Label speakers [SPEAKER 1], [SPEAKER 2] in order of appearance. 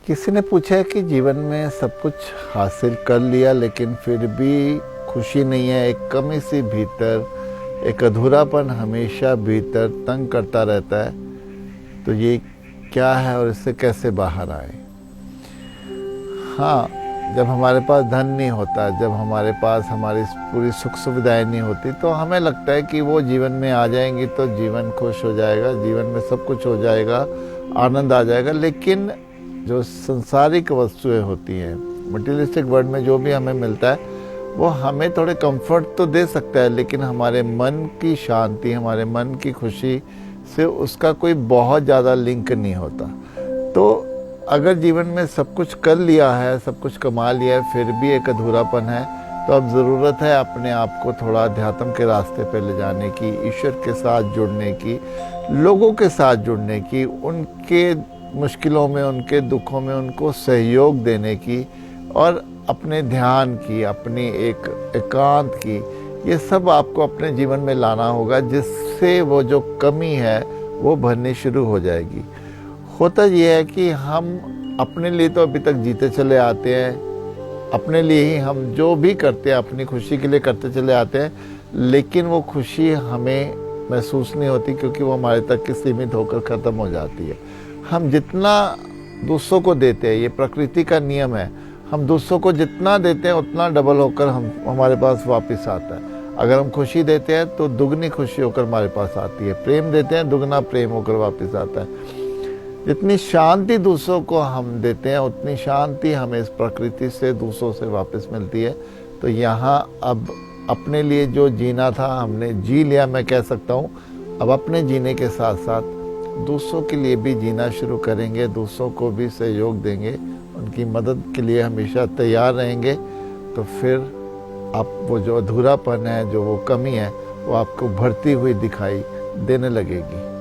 [SPEAKER 1] किसी ने पूछा है कि जीवन में सब कुछ हासिल कर लिया लेकिन फिर भी खुशी नहीं है, एक कमी सी भीतर, एक अधूरापन हमेशा भीतर तंग करता रहता है। तो ये क्या है और इससे कैसे बाहर आए? हाँ, जब हमारे पास धन नहीं होता, जब हमारे पास हमारी पूरी सुख सुविधाएं नहीं होती, तो हमें लगता है कि वो जीवन में आ जाएंगी तो जीवन खुश हो जाएगा, जीवन में सब कुछ हो जाएगा, आनंद आ जाएगा। लेकिन जो सांसारिक वस्तुएं होती हैं, मटेरियलिस्टिक वर्ल्ड में जो भी हमें मिलता है वो हमें थोड़े कंफर्ट तो दे सकता है, लेकिन हमारे मन की शांति, हमारे मन की खुशी से उसका कोई बहुत ज़्यादा लिंक नहीं होता। तो अगर जीवन में सब कुछ कर लिया है, सब कुछ कमा लिया है, फिर भी एक अधूरापन है, तो अब ज़रूरत है अपने आप को थोड़ा अध्यात्म के रास्ते पर ले जाने की, ईश्वर के साथ जुड़ने की, लोगों के साथ जुड़ने की, उनके मुश्किलों में, उनके दुखों में उनको सहयोग देने की, और अपने ध्यान की, अपनी एक एकांत की, ये सब आपको अपने जीवन में लाना होगा, जिससे वो जो कमी है वो भरनी शुरू हो जाएगी। होता ये है कि हम अपने लिए तो अभी तक जीते चले आते हैं, अपने लिए ही हम जो भी करते हैं अपनी खुशी के लिए करते चले आते हैं, लेकिन वो खुशी हमें महसूस नहीं होती क्योंकि वो हमारे तक की सीमित होकर ख़त्म हो जाती है। हम जितना दूसरों को देते हैं, ये प्रकृति का नियम है, हम दूसरों को जितना देते हैं उतना डबल होकर हमारे पास वापस आता है। अगर हम खुशी देते हैं तो दुगनी खुशी होकर हमारे पास आती है, प्रेम देते हैं दुगना प्रेम होकर वापस आता है। जितनी शांति दूसरों को हम देते हैं उतनी शांति हमें इस प्रकृति से, दूसरों से वापस मिलती है। तो यहाँ अब अपने लिए जो जीना था हमने जी लिया, मैं कह सकता हूँ। अब अपने जीने के साथ साथ दूसरों के लिए भी जीना शुरू करेंगे, दूसरों को भी सहयोग देंगे, उनकी मदद के लिए हमेशा तैयार रहेंगे। तो फिर आप वो जो अधूरापन है, जो वो कमी है, वो आपको भरती हुई दिखाई देने लगेगी।